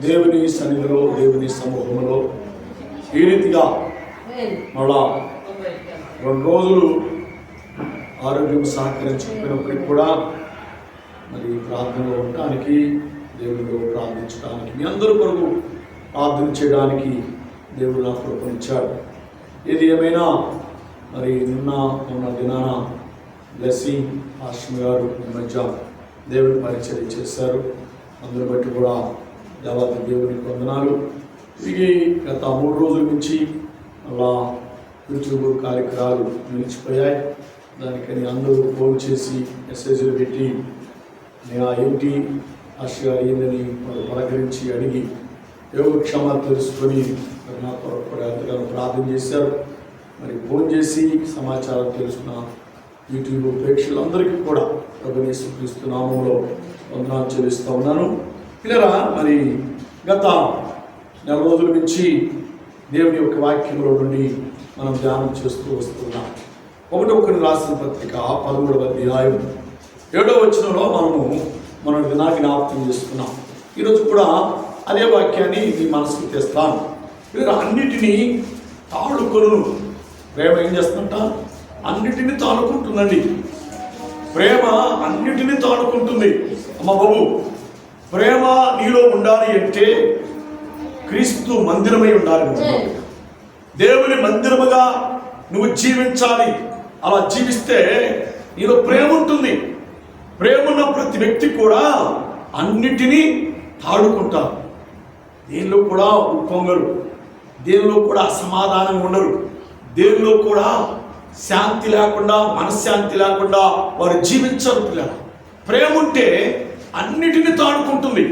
దేవుని సన్నిధిలో, దేవుని సమూహంలో ఈ రీతిగా మళ్ళా 2 రోజులు ఆరోగ్యం సహకరించకపోయినప్పటికీ కూడా మరి ప్రార్థనలో ఉండటానికి, దేవుడిలో ప్రార్థించడానికి, మీ అందరూ కొరకు ప్రార్థన చేయడానికి దేవుడు నాకు కృపనిచ్చాడు. ఏది ఏమైనా మరి మొన్న దినాన బ్లెస్సింగ్ ఆశ్రమ గారు ఈ మధ్య దేవుడి పరిచయం చేశారు. అందుని బట్టి కూడా దేవాది దేవునికి వందనాలు. తిరిగి గత 3 రోజుల నుంచి అలా యూట్యూబ్ కార్యక్రమాలు నిలిచిపోయాయి. దానికని అందరూ ఫోన్ చేసి మెసేజ్లు పెట్టి నేను ఏంటి ఆశ్రయ గారు ఏందని వాళ్ళు పలకరించి అడిగి యోగక్షేమాలు తెలుసుకొని నా కొరకు కూడా ఎంతగానో ప్రార్థన చేశారు. మరి ఫోన్ చేసి సమాచారం తెలుసుకున్న యూట్యూబ్ ప్రేక్షకులందరికీ కూడా ప్రభువైన యేసుక్రీస్తు నామములో వందనాలు చెల్లిస్తూ ఉన్నాను. పిల్లరా, మరి గత 4 రోజుల నుంచి దేవుని యొక్క వాక్యంలో నుండి మనం ధ్యానం చేస్తూ వస్తున్నాం. 1 కొరింథీయులకు రాసిన పత్రిక 13వ అధ్యాయం 7వ వచనంలో మన జ్ఞాపకం చేసుకున్నాం. ఈరోజు కూడా అదే వాక్యాన్ని మీ మనసుకు తెస్తాను. మీరు అన్నిటినీ తాళుకొను. ప్రేమ ఏం చేస్తుంట? అన్నిటినీ తాళుకుంటుందండి. ప్రేమ అన్నిటినీ తాళుకుంటుంది. అమ్మ బాబు, ప్రేమ నీలో ఉండాలి అంటే క్రీస్తు మందిరమై ఉండాలి. దేవుని మందిరముగా నువ్వు జీవించాలి. అలా జీవిస్తే నీలో ప్రేమ ఉంటుంది. ప్రేమ ఉన్న ప్రతి వ్యక్తి కూడా అన్నిటినీ తాడుకుంటారు. దేనిలో కూడా ఉప్పొంగరు, దేనిలో కూడా అసమాధానం ఉండరు, దేనిలో కూడా శాంతి లేకుండా, మనశ్శాంతి లేకుండా వారు జీవించరు. పిల్లలు, ప్రేమ ఉంటే అన్నిటినీ తాడుకుంటుంది.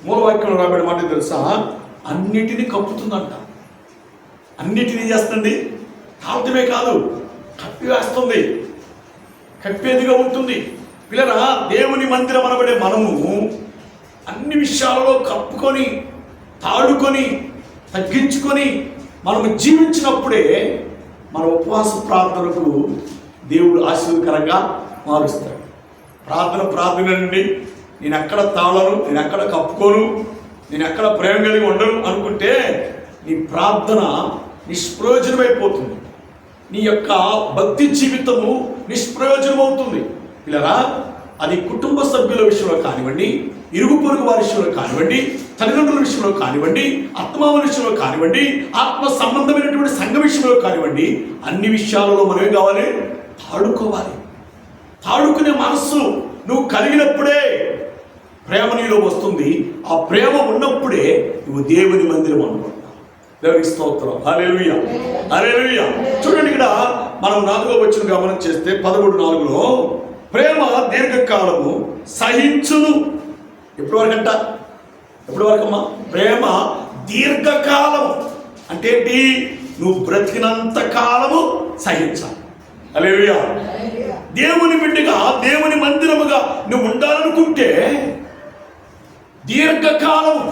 మూలవాక్యంలో రాబడి మాట తెలుసా? అన్నిటినీ కప్పుతుందంట. అన్నిటినీ చేస్తుంది. తాళటమే కాదు, కప్పివేస్తుంది, కప్పేదిగా ఉంటుంది. పిల్లరా, దేవుని మందిరం అనబడే మనము అన్ని విషయాలలో కప్పుకొని, తాడుకొని, తగ్గించుకొని మనము జీవించినప్పుడే మన ఉపవాస ప్రార్థనకు దేవుడు ఆశీర్వదకరంగా మారుస్తాడు. ప్రార్థన నుండి నేను ఎక్కడ తాళను, నేను ఎక్కడ కప్పుకోను, నేను ఎక్కడ ప్రేమ కలిగి ఉండను అనుకుంటే నీ ప్రార్థన నిష్ప్రయోజనమైపోతుంది. నీ యొక్క భక్తి జీవితము నిష్ప్రయోజనమవుతుంది. పిల్లరా, అది కుటుంబ సభ్యుల విషయంలో కానివ్వండి, ఇరుగు పొరుగు వారి విషయంలో కానివ్వండి, తల్లిదండ్రుల విషయంలో కానివ్వండి, అత్తమామల విషయంలో కానివ్వండి, ఆత్మ సంబంధమైనటువంటి సంఘ విషయంలో కానివ్వండి, అన్ని విషయాలలో మనం ఏం కావాలి? తాడుకోవాలి. తాడుకునే మనస్సు నువ్వు కలిగినప్పుడే ప్రేమ నీలో వస్తుంది. ఆ ప్రేమ ఉన్నప్పుడే నువ్వు దేవుని మందిరం అనుకుంటావు. దేవునికి స్తోత్రం. హల్లెలూయా, హల్లెలూయా. చూడండి, ఇక్కడ మనం 4వ వచనం గమనం చేస్తే 13:4లో ప్రేమ దీర్ఘకాలము సహించును. ఎప్పటి వరకంట? ఎప్పటి వరకమ్మా? ప్రేమ దీర్ఘకాలం అంటే ఏంటి? నువ్వు బ్రతికినంత కాలము సహించాలి. హల్లెలూయా. దేవుని బిడ్డగా, దేవుని మందిరముగా నువ్వు ఉండాలనుకుంటే దీర్ఘకాలము,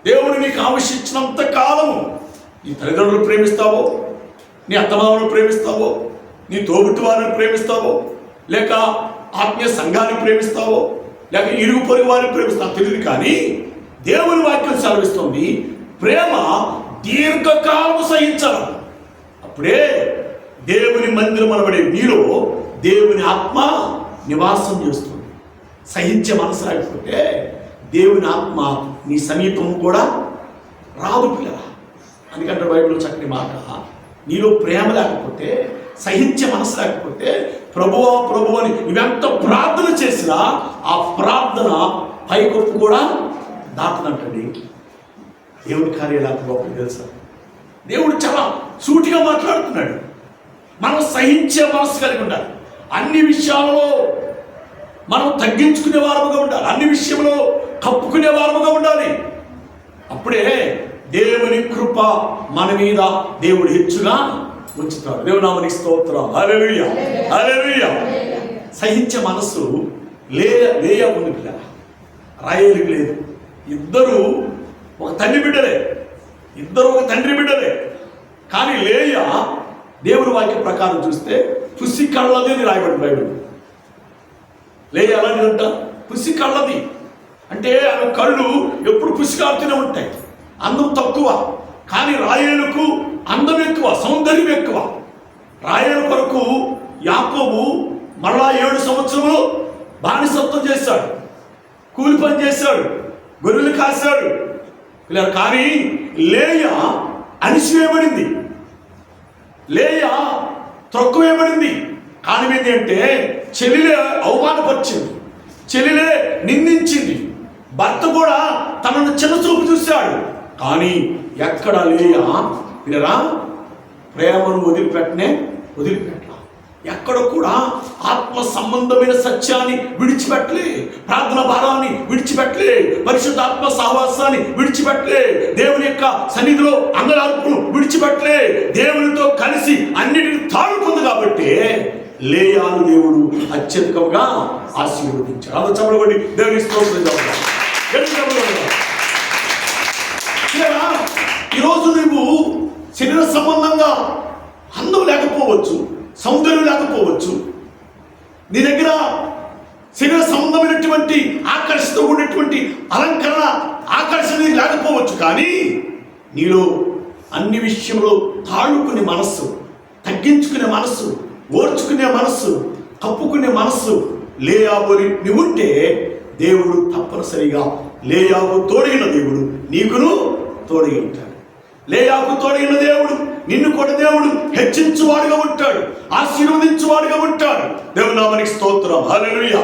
దేవుడు నీకు ఆవశ్యించినంత కాలము నీ తల్లిదండ్రులు ప్రేమిస్తావో, నీ అత్తమామను ప్రేమిస్తావో, నీ తోబుట్టు వారిని ప్రేమిస్తావో, లేక ఆత్మీయ సంఘాన్ని ప్రేమిస్తావో, లేక ఇరుగు పొరుగు వారిని ప్రేమిస్తావో తెలియదు. కానీ దేవుని వాక్యం సెలవిస్తుంది, ప్రేమ దీర్ఘకాలము సహించాలి. అప్పుడే దేవుని మందిరం అనబడే నీలో దేవుని ఆత్మ నివాసం చేస్తుంది. సహించే మనసు లేకపోతే దేవుని ఆత్మ నీ సమీపం కూడా రాదు. పిల్లల, అందుకంటే బైబిల్లో చక్కని మాట, నీలో ప్రేమ లేకపోతే, సహించే మనసు లేకపోతే ప్రభువా ప్రభు అని నువ్వెంత ప్రార్థన చేసినా ఆ ప్రార్థన పైకొప్పు కూడా దాటదంటండి. దేవుడి కార్యాలకు గొప్ప తెలుసా? దేవుడు చాలా సూటిగా మాట్లాడుతున్నాడు. మనం సహించే మనసు కలిగి ఉండాలి. అన్ని విషయాలలో మనం తగ్గించుకునే వారముగా ఉండాలి. అన్ని విషయంలో కప్పుకునే వారముగా ఉండాలి. అప్పుడే దేవుని కృప మన మీద దేవుడు హెచ్చుగా ఉంచుతాడు. దేవుని నామమునకు స్తోత్రం. హల్లెలూయా, హల్లెలూయా. సహించే మనస్సు లేయా ఉంది పిల్ల, రాయేలికి లేదు. ఇద్దరు ఒక తండ్రి బిడ్డలే, ఇద్దరు ఒక తండ్రి బిడ్డలే. కానీ లేయా దేవుని వాక్య ప్రకారం చూస్తే పుసి కళ్ళది అని రాయబడి బైబిల్. లేయా అలాంటిదంట, పుసి కళ్ళది. అంటే ఆమె కళ్ళు ఎప్పుడు పుసికారుతూనే ఉంటాయి. అందం తక్కువ, కానీ రాయేలుకు అందం ఎక్కువ, సౌందర్యం ఎక్కువ. రాయేలు కొరకు యాకోబు మరలా 7 సంవత్సరములు బానిసత్వం చేశాడు, కూలి పని చేశాడు, గొర్రెలు కాశాడు. ఇలా కానీ లేయా అణిసివేయబడింది, లేయా త్రొక్కువేయబడింది. కారణం ఏంటి అంటే చెల్లిలే అవమానపరిచింది, చెల్లిలే నిందించింది, భర్త కూడా తనను చిన్నచూపు చూశాడు. కానీ ఎక్కడ లేయా వినరా ప్రేమను వదిలిపెట్టలా. ఎక్కడ కూడా ఆత్మ సంబంధమైన సత్యాన్ని విడిచిపెట్టలే, ప్రార్థన భారాన్ని విడిచిపెట్టలే, పరిశుద్ధాత్మ సహవాసాన్ని విడిచిపెట్టలే, దేవుని యొక్క సన్నిధిలో అంగలార్పును విడిచిపెట్టలే, దేవునితో కలిసి అన్నిటిని తాడుకుంది. కాబట్టి లేయాను దేవుడు అత్యధికంగా ఆశీర్వదించాడు. అలా చెప్పబడి దేవుని స్తోత్రం చెప్తాడు. ఈరోజు నువ్వు శరీర సంబంధంగా అందం లేకపోవచ్చు, సౌందర్యం లేకపోవచ్చు, నీ దగ్గర శరీర సంబంధమైనటువంటి ఆకర్షణతో ఉన్నటువంటి అలంకరణ ఆకర్షణ లేకపోవచ్చు, కానీ నీలో అన్ని విషయంలో తాళుకునే మనస్సు, తగ్గించుకునే మనస్సు, ఓర్చుకునే మనస్సు, కప్పుకునే మనస్సు లేయాబోని నువ్వుంటే దేవుడు తప్పనిసరిగా లేయాకు తోడైన దేవుడు నీకును తోడై ఉంటాడు. లేయాకు తోడైన దేవుడు నిన్ను కూడా దేవుడు హెచ్చించువాడుగా ఉంటాడు, ఆశీర్వదించువాడుగా ఉంటాడు. దేవుని నామానికి స్తోత్రం. హల్లెలూయా.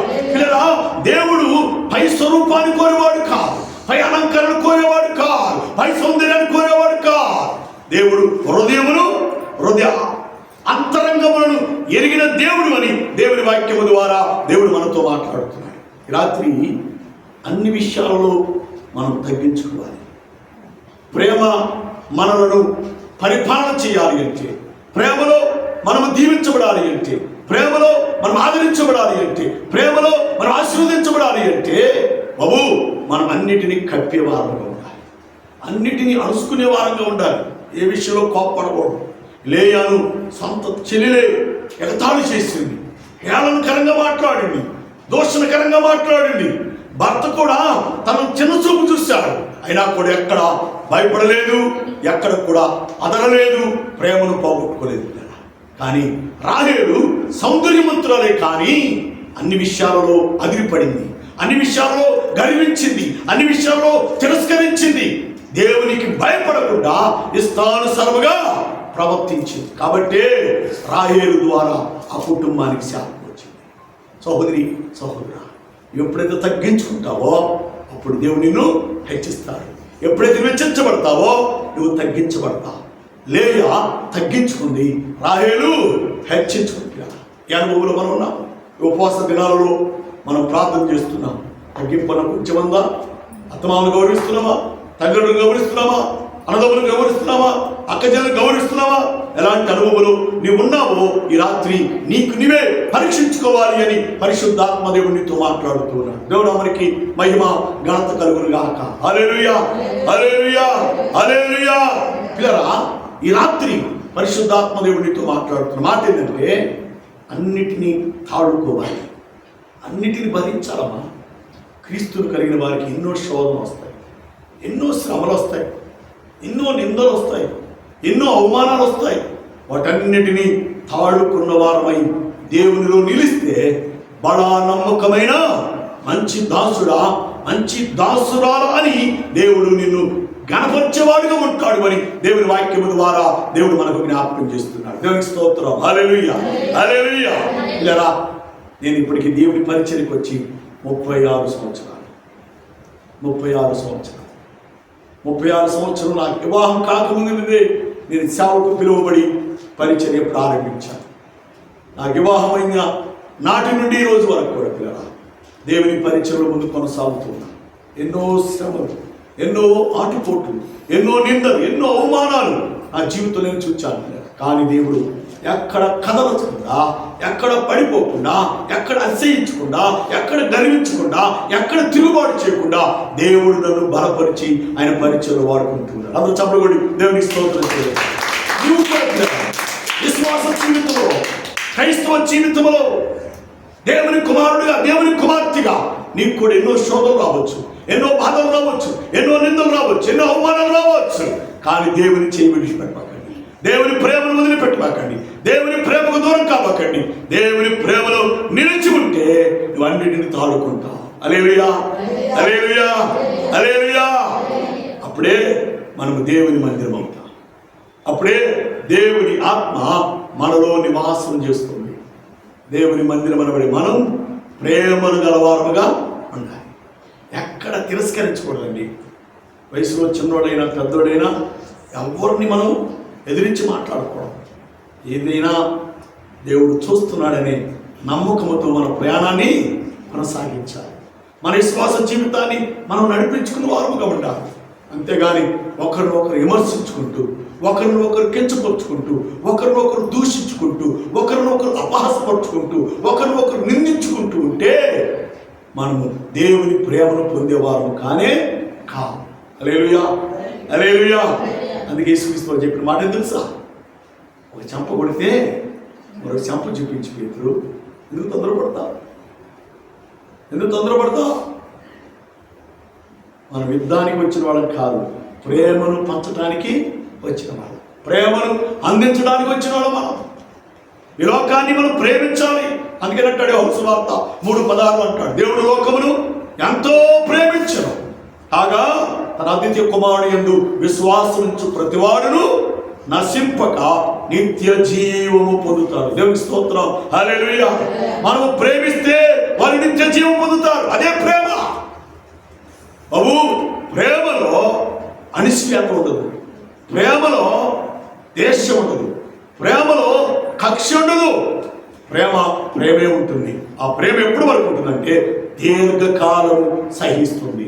దేవుడు పై స్వరూపాన్ని కోరేవాడు కాదు, పై అలంకరణ కోరేవాడు కాదు, పై సౌందర్యాన్ని కోరేవాడు కాదు. దేవుడు హృదయ అంతరంగములను ఎరిగిన దేవుడు అని దేవుని వాక్యము ద్వారా దేవుడు మనతో మాట్లాడుతున్నాడు. రాత్రి అన్ని విషయాలలో మనం తగ్గించుకోవాలి. ప్రేమ మనలను పరిపాలన చేయాలి అంటే, ప్రేమలో మనము దీవించబడాలి అంటే, ప్రేమలో మనం ఆదరించబడాలి అంటే, ప్రేమలో మనం ఆశీర్వదించబడాలి అంటే బాబు మనం అన్నిటినీ కప్పే వారంగా ఉండాలి, అన్నిటినీ అణుసుకునే వారంగా ఉండాలి. ఏ విషయంలో కోప్పడకూడదు. లేయాను సొంత చెల్లెలే ఎగతాళి చేసింది, హేళనకరంగా మాట్లాడింది, దూషణకరంగా మాట్లాడింది. భర్త కూడా తనను చిన్న చూపు చూశాడు, అయినా కూడా ఎక్కడ భయపడలేదు, ఎక్కడ కూడా అదరలేదు, ప్రేమను పోగొట్టుకోలేదు. కానీ రాహేలు సౌందర్యవంతురాలే, కానీ అన్ని విషయాలలో అదిరిపడింది, అన్ని విషయాల్లో గర్వించింది, అన్ని విషయాల్లో తిరస్కరించింది, దేవునికి భయపడకుండా ఇష్టానుసారముగా ప్రవర్తించింది. కాబట్టి రాహేలు ద్వారా ఆ కుటుంబానికి శాపం వచ్చింది. సహోదరి సహోదరా, ఎప్పుడైతే తగ్గించుకుంటావో అప్పుడు దేవుడు నిన్ను హెచ్చిస్తాడు. ఎప్పుడైతే వెచ్చించబడతావో నువ్వు తగ్గించబడతావు. లేయా తగ్గించుకుంది, రాహేలు హెచ్చించుకుంది. ఈ అనుభవంలో మనం ఉన్నాం. ఉపవాస దినాలలో మనం ప్రార్థన చేస్తున్నాం. తగ్గింపున కొంచెమందా? అత్తమామను గౌరవిస్తున్నామా? తల్లిదండ్రులను గౌరవిస్తున్నామా? అన్నదమ్ములను గౌరవిస్తున్నామా? అక్కజలను గౌరవిస్తున్నావా? ఎలాంటి అనుభవాలు నీవు ఉన్నావో ఈ రాత్రి నీకు నీవే పరీక్షించుకోవాలి అని పరిశుద్ధాత్మ దేవుడు నీతో మాట్లాడుతున్నాడు. దేవుడు మనకి మహిమ ఘనత కలుగును గాక. హల్లెలూయా, హల్లెలూయా, హల్లెలూయా. పిల్లరా, ఈ రాత్రి పరిశుద్ధాత్మ దేవుడు నీతో మాట్లాడుతున్న మాట ఏంటంటే అన్నిటినీ తాడుకోవాలి, అన్నిటిని భరించాలమ్మా. క్రీస్తును కలిగిన వారికి ఎన్నో శోధనలు వస్తాయి, ఎన్నో శ్రమలు వస్తాయి, ఎన్నో నిందలు వస్తాయి, ఎన్నో అవమానాలు వస్తాయి. వాటన్నిటినీ తాడుకున్న వారమై దేవునిలో నిలిస్తే బడా నమ్మకమైన మంచి దాసుడా, మంచి దాసురాలా అని దేవుడు నిన్ను గణపరిచేవాడుగా ఉంటాడు అని దేవుని వాక్యము ద్వారా దేవుడు మనకు జ్ఞాపకం చేస్తున్నాడు. దేవునికి స్తోత్రం. హల్లెలూయా, హల్లెలూయా. ఇలా నేను ఇప్పటికీ దేవుని పరిచర్యకు వచ్చి 36 సంవత్సరాలు 36 సంవత్సరం నాకు వివాహం కాకముందే నేను సేవకు పిలువబడి పరిచర్య ప్రారంభించాను. నాకు వివాహమైన నాటి నుండి ఈ రోజు వరకు కూడా పిల్లరా దేవుని పరిచర్యలో ముందు కొనసాగుతున్నా. ఎన్నో శ్రమలు, ఎన్నో ఆటుపోట్లు, ఎన్నో నిందలు, ఎన్నో అవమానాలు నా జీవితంలో నేను చూచాను. కానీ దేవుడు ఎక్కడ కదలచకుండా, ఎక్కడ పడిపోకుండా, ఎక్కడ అసహించకుండా, ఎక్కడ గర్వించకుండా, ఎక్కడ తిరుగుబాటు చేయకుండా దేవుడు నన్ను బలపరిచి ఆయన పరిచయంలో వాడుకుంటున్నాడు. అందరూ చెప్పబడి దేవునికి స్తోత్రం చేయాలి. విశ్వాస జీవితంలో, క్రైస్తవ జీవితంలో దేవుని కుమారుడిగా, దేవుని కుమార్తెగా నీకు కూడా ఎన్నో శోధనలు రావచ్చు, ఎన్నో బాధలు రావచ్చు, ఎన్నో నిందలు రావచ్చు, ఎన్నో అవమానాలు రావచ్చు. కానీ దేవుని చేయి విడిచిపెట్టమాకండి, దేవుని ప్రేమను వదిలిపెట్టమాకండి, దేవుని ప్రేమకు దూరం కావకండి. దేవుని ప్రేమలో నిలిచి ఉంటే నువ్వు అన్నిటిని తాడుకుంటావు. హల్లెలూయా, హల్లెలూయా, హల్లెలూయా. అప్పుడే మనము దేవుని మందిరం అవుతాం. అప్పుడే దేవుని ఆత్మ మనలో నివాసం చేస్తుంది. దేవుని మందిరం అనబడి మనం ప్రేమను గలవారముగా ఉండాలి. ఎక్కడ తిరస్కరించకూడదండి. వయసులో చిన్నోడైనా పెద్దోడైనా ఎవరిని మనం ఎదిరించి మాట్లాడకూడదు. ఏదైనా దేవుడు చూస్తున్నాడనే నమ్మకంతో మన ప్రయాణాన్ని కొనసాగించాలి. మన విశ్వాస జీవితాన్ని మనం నడిపించుకున్న వారముగా ఉండాలి. అంతేగాని ఒకరినొకరు విమర్శించుకుంటూ, ఒకరినొకరు కించపరుచుకుంటూ, ఒకరినొకరు దూషించుకుంటూ, ఒకరినొకరు అపహాసపరుచుకుంటూ, ఒకరినొకరు నిందించుకుంటూ ఉంటే మనము దేవుని ప్రేమను పొందేవారు కానే కాదు. హల్లెలూయా, హల్లెలూయా. అందుకే యేసుక్రీస్తు చెప్పిన మాట తెలుసా? ఒక చెంప కొడితే మరొక చెంప చూపించి పేతురు, ఎందుకు తొందరపడతావు? ఎందుకు తొందరపడతావు? మనం యుద్ధానికి వచ్చిన వాళ్ళం కాదు, ప్రేమను పంచడానికి వచ్చిన వాళ్ళం, ప్రేమను అందించడానికి వచ్చిన వాళ్ళం. మనం ఈ లోకాన్ని మనం ప్రేమించాలి. అందుకని అంటాడు యోహాను సువార్త 3:16 అంటాడు, దేవుడు లోకమును ఎంతో ప్రేమించను కాగా తన అద్వితీయ కుమారుని యందు విశ్వాసముంచు ప్రతివాడును నశింపక నిత్య జీవము పొందుతారు. దేవుని స్తోత్రం, హల్లెలూయా. మనము ప్రేమిస్తే వారు నిత్య జీవం పొందుతారు. అదే ప్రేమ. బాబు, ప్రేమలో అనిశ్చయత ఉండదు, ప్రేమలో దేశం ఉండదు, ప్రేమలో కక్ష ఉండదు. ప్రేమే ఉంటుంది. ఆ ప్రేమ ఎప్పుడు వరకు ఉంటుందంటే దీర్ఘకాలం సహిస్తుంది.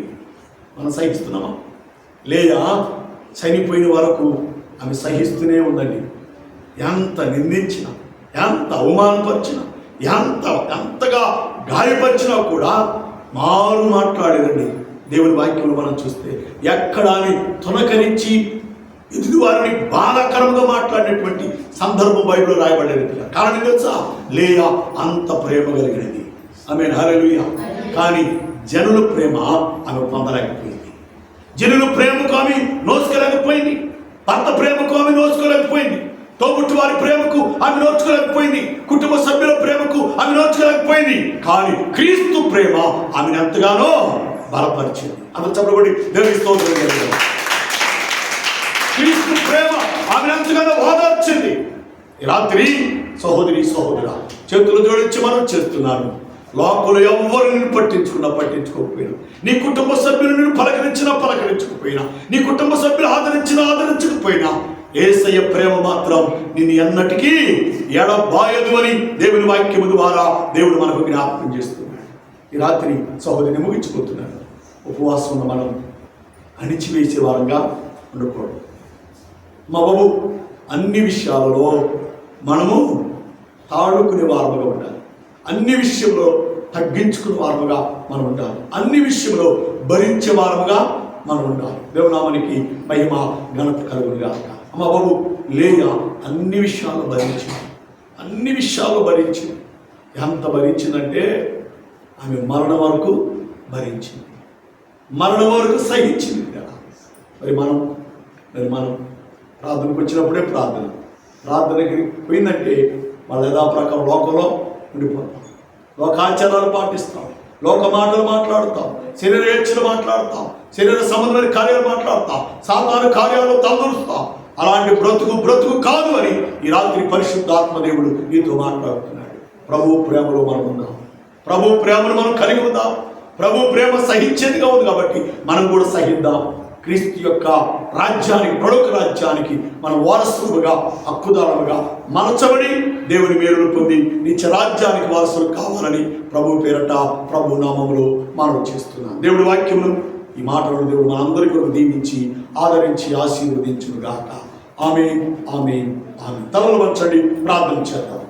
మనం సహిస్తున్నామా? లేదా చనిపోయిన వరకు ఆమె సహిస్తూనే ఉందండి. ఎంత నిందించినా, ఎంత అవమానపరిచినా, ఎంతగా గాయపరిచినా కూడా మారు మాట్లాడేదండి. దేవుని వాక్యంలో మనం చూస్తే ఎక్కడాని తునకరించి ఎదుటి వారిని బాధాకరంగా మాట్లాడినటువంటి సందర్భం బైబిల్లో రాయబడలేదు. కారణం తెలుసా? లేయా అంత ప్రేమ కలిగినది. ఆమె హల్లెలూయా. కానీ జనుల ప్రేమ ఆమె పొందలేకపోయింది. జనుల ప్రేమకు ఆమె నోచుకోలేకపోయింది. భర్త ప్రేమకు ఆమె నోచుకోలేకపోయింది. తోబుట్టు వారి ప్రేమకు ఆమె నోచుకోలేకపోయింది. కుటుంబ సభ్యుల ప్రేమకు ఆమె నోచుకోలేకపోయింది. కానీ క్రీస్తు ప్రేమ ఆమెను ఎంతగానో బలపరిచింది. అందరూ చెప్పబడి దేవుని స్తోత్రం. క్రీస్తు ప్రేమ ఆమెను ఎంతగానో ఓదార్చింది. ఈ రాత్రి సహోదరి సహోదరా, చేతులు జోడించి మనం చేస్తున్నాను. లోకంలో ఎవరు నిన్ను పట్టించుకోకపోయినా, నీ కుటుంబ సభ్యులు నిన్ను పలకరించకపోయినా, నీ కుటుంబ సభ్యులు ఆదరించకపోయినా, యేసయ్య ప్రేమ మాత్రం నిన్ను ఎన్నటికీ ఎడబాయదు అని దేవుని వాక్యము ద్వారా దేవుడు మనకు జ్ఞాపకం చేస్తున్నాడు. ఈ రాత్రి సహోదరిని ముగించుకుంటున్నాను. ఉపవాసం ఉన్న మనం అణిచివేసే వారంగా ఉండకూడదు. మా బాబు, అన్ని విషయాలలో మనము తాడుకునే వారముగా ఉండాలి. అన్ని విషయంలో తగ్గించుకునే వారముగా మనం ఉండాలి. అన్ని విషయంలో భరించే వారముగా మనం ఉండాలి. దేవునామానికి మహిమ ఘనత కలుగునుగా. అమ్మ బాబు, లేయా అన్ని విషయాలు భరించింది. అన్ని విషయాలు భరించింది. ఎంత భరించిందంటే ఆమె మరణం వరకు భరించింది, మరణం వరకు సహించింది కదా. మరి మనం ప్రార్థనకు వచ్చినప్పుడే ప్రార్థనకి పోయిందంటే వాళ్ళ యథాప్రకారం లోకంలో ఉండిపోతాం, లోకాచారాలు పాటిస్తాం, లోక మాటలు మాట్లాడుతాం, శరీరేచ్ఛలు మాట్లాడతాం, శరీర సంబంధమైన కార్యాలు మాట్లాడతాం, సాతాను కార్యాలు తలదూరుస్తాం. అలాంటి బ్రతుకు కాదు అని ఈ రాత్రి పరిశుద్ధాత్మదేవుడు నీతో మాట్లాడుతున్నాడు. ప్రభు ప్రేమలో మనం ఉన్నాం. ప్రభు ప్రేమను మనం కలిగి ఉందాం. ప్రభు ప్రేమ సహించేదిగా ఉంది కాబట్టి మనం కూడా సహిద్దాం. క్రీస్తు యొక్క రాజ్యానికి, పరలోక రాజ్యానికి మనం వారసులుగా, హక్కుదారులుగా మలచబడి దేవుని మేలును పొంది నిత్య రాజ్యానికి వారసులు కావాలని ప్రభు పేరట ప్రభు నామములో మనం చేస్తున్నాం. దేవుడి వాక్యమును, ఈ మాటలను దేవుడు మనందరి కొరకు దీవించి ఆదరించి ఆశీర్వదించును గాక. ఆమేన్, ఆమేన్, ఆమేన్. తలలు వంచండి, ప్రార్థన చేద్దాం.